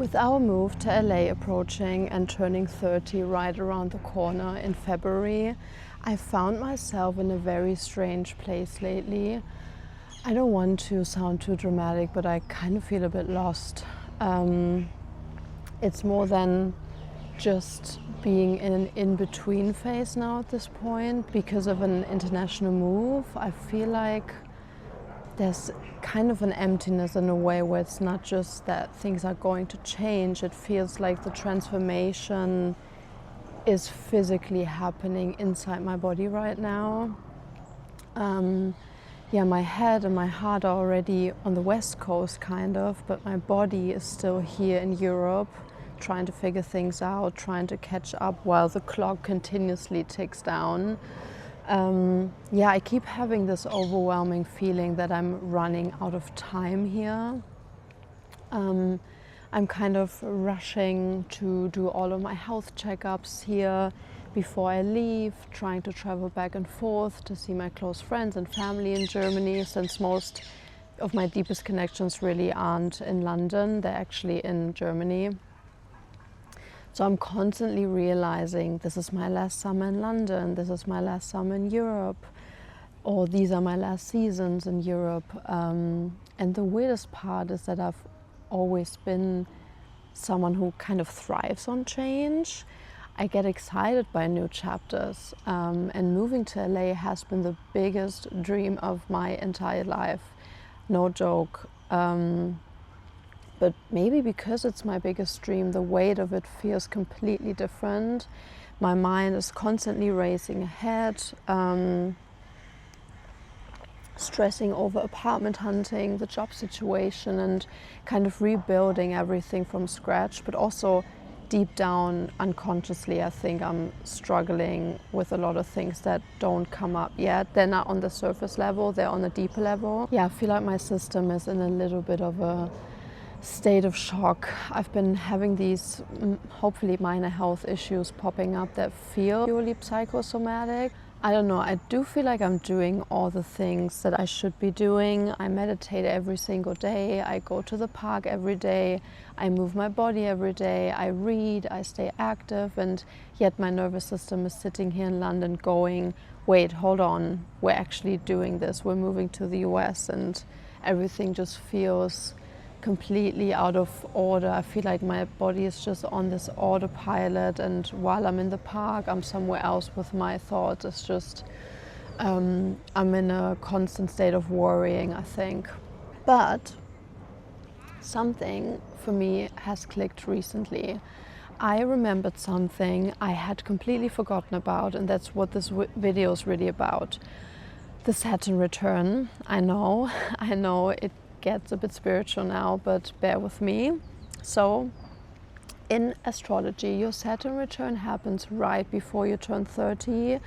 With our move to LA approaching and turning 30 right around the corner in February, I found myself in a very strange place lately. I don't want to sound too dramatic, but I kind of feel a bit lost. It's more than just being in an in-between phase now at this point. Because of an international move, I feel like there's kind of an emptiness in a way where it's not just that things are going to change. It feels like the transformation is physically happening inside my body right now. My head and my heart are already on the West Coast kind of, but my body is still here in Europe, trying to figure things out, trying to catch up while the clock continuously ticks down. I keep having this overwhelming feeling that I'm running out of time here. I'm kind of rushing to do all of my health checkups here before I leave, trying to travel back and forth to see my close friends and family in Germany, since most of my deepest connections really aren't in London, they're actually in Germany. So I'm constantly realizing this is my last summer in London, this is my last summer in Europe, or these are my last seasons in Europe. And the weirdest part is that I've always been someone who kind of thrives on change. I get excited by new chapters, and moving to LA has been the biggest dream of my entire life, no joke. But maybe because it's my biggest dream, the weight of it feels completely different. My mind is constantly racing ahead, stressing over apartment hunting, the job situation, and kind of rebuilding everything from scratch. But also deep down, unconsciously, I think I'm struggling with a lot of things that don't come up yet. They're not on the surface level, they're on a deeper level. I feel like my system is in a little bit of a state of shock. I've been having these hopefully minor health issues popping up that feel purely psychosomatic. I don't know, I do feel like I'm doing all the things that I should be doing. I meditate every single day, I go to the park every day, I move my body every day, I read, I stay active, and yet my nervous system is sitting here in London going, wait, hold on, we're actually doing this, we're moving to the US, and everything just feels completely out of order. I feel like my body is just on this autopilot, and while I'm in the park, I'm somewhere else with my thoughts. It's just, I'm in a constant state of worrying, I think. But something for me has clicked recently. I remembered something I had completely forgotten about, and that's what this video is really about. The Saturn Return. I know it gets a bit spiritual now, but bear with me. So in astrology, your Saturn return happens right before you turn 30,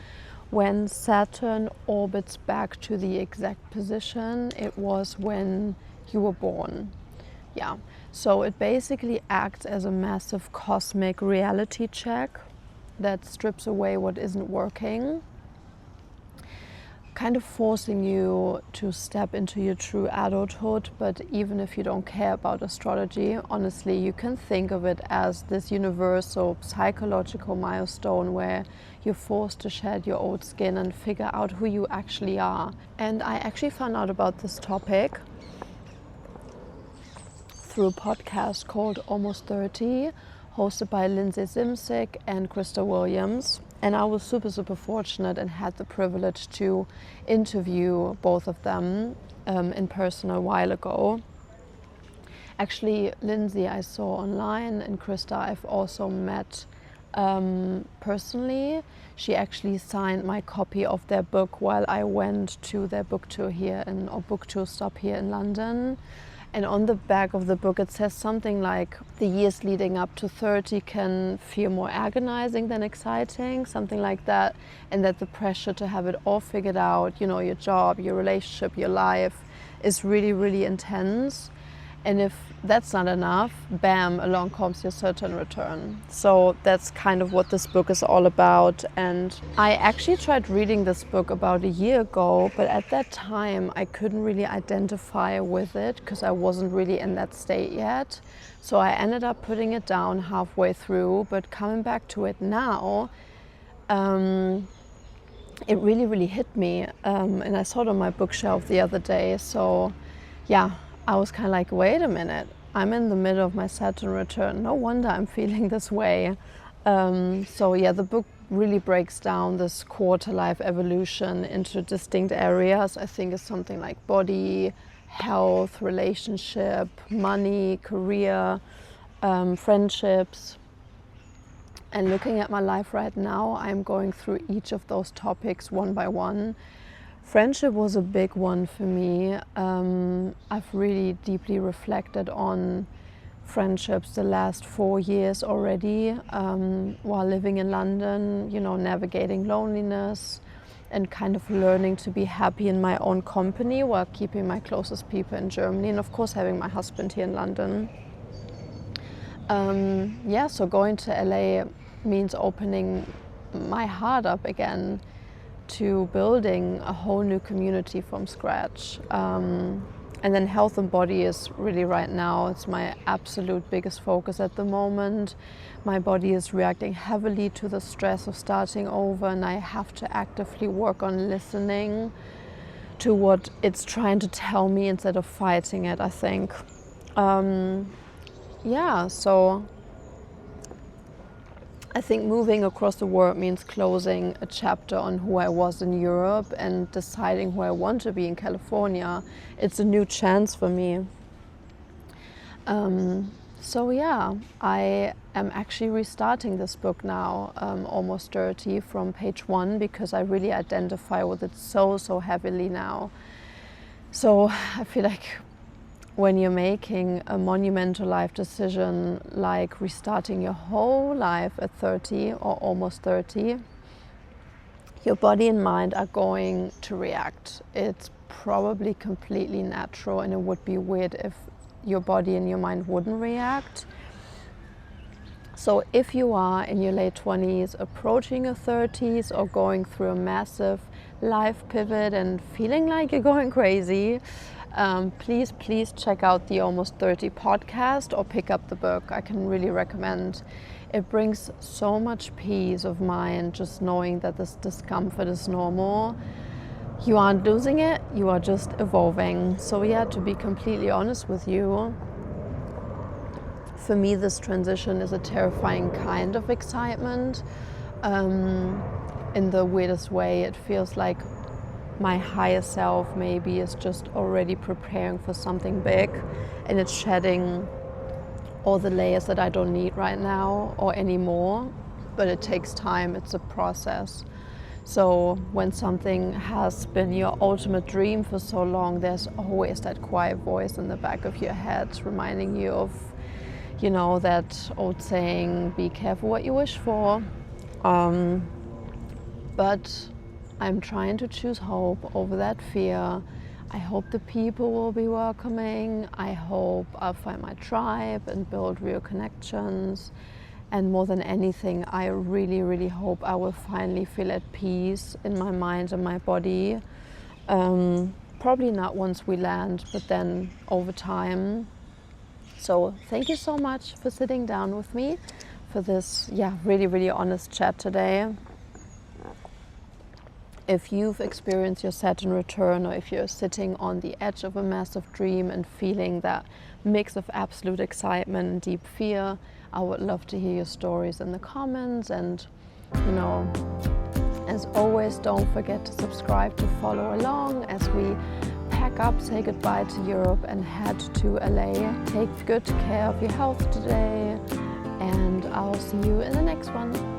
when Saturn orbits back to the exact position it was when you were born. So it basically acts as a massive cosmic reality check that strips away what isn't working, kind of forcing you to step into your true adulthood. But even if you don't care about astrology, honestly, you can think of it as this universal psychological milestone where you're forced to shed your old skin and figure out who you actually are. And I actually found out about this topic through a podcast called Almost 30, hosted by Lindsay Zimsick and Krista Williams. And I was super fortunate and had the privilege to interview both of them in person a while ago. Actually, Lindsay I saw online, and Krista I've also met personally. She actually signed my copy of their book while I went to their book tour book tour stop here in London. And on the back of the book it says something like, the years leading up to 30 can feel more agonizing than exciting, something like that. And that the pressure to have it all figured out, your job, your relationship, your life, is really intense. And if that's not enough, bam, along comes your Saturn return. So that's kind of what this book is all about. And I actually tried reading this book about a year ago, but at that time I couldn't really identify with it because I wasn't really in that state yet. So I ended up putting it down halfway through, but coming back to it now, it really, really hit me. And I saw it on my bookshelf the other day. So yeah, I was kind of like, wait a minute, I'm in the middle of my Saturn return. No wonder I'm feeling this way. So yeah, the book really breaks down this quarter life evolution into distinct areas. I think it's something like body, health, relationship, money, career, friendships. And looking at my life right now, I'm going through each of those topics one by one. Friendship was a big one for me. I've really deeply reflected on friendships the last 4 years already, while living in London, you know, navigating loneliness and kind of learning to be happy in my own company while keeping my closest people in Germany, and of course having my husband here in London. Yeah, so going to LA means opening my heart up again to building a whole new community from scratch. And then health and body is really right now, it's my absolute biggest focus at the moment. My body is reacting heavily to the stress of starting over, and I have to actively work on listening to what it's trying to tell me instead of fighting it, I think. Yeah, so I think moving across the world means closing a chapter on who I was in Europe and deciding who I want to be in California. It's a new chance for me. So yeah, I am actually restarting this book now, almost 30, from page 1, because I really identify with it so heavily now. So I feel like when you're making a monumental life decision like restarting your whole life at 30 or almost 30, your body and mind are going to react. It's probably completely natural, and it would be weird if your body and your mind wouldn't react. So if you are in your late 20s, approaching your 30s, or going through a massive life pivot and feeling like you're going crazy, please check out the Almost 30 podcast or pick up the book. I can really recommend. It brings so much peace of mind just knowing that this discomfort is normal. You aren't losing it, you are just evolving. So yeah, to be completely honest with you, for me this transition is a terrifying kind of excitement. In the weirdest way, it feels like my higher self maybe is just already preparing for something big, and it's shedding all the layers that I don't need right now or anymore. But it takes time, it's a process. So when something has been your ultimate dream for so long, there's always that quiet voice in the back of your head reminding you of, you know, that old saying, be careful what you wish for. But I'm trying to choose hope over that fear. I hope the people will be welcoming. I hope I'll find my tribe and build real connections. And more than anything, I really hope I will finally feel at peace in my mind and my body. Probably not once we land, but then over time. So thank you so much for sitting down with me for this, really honest chat today. If you've experienced your Saturn return, or if you're sitting on the edge of a massive dream and feeling that mix of absolute excitement and deep fear, I would love to hear your stories in the comments. And, you know, as always, don't forget to subscribe to follow along as we pack up, say goodbye to Europe and head to LA. Take good care of your health today, and I'll see you in the next one.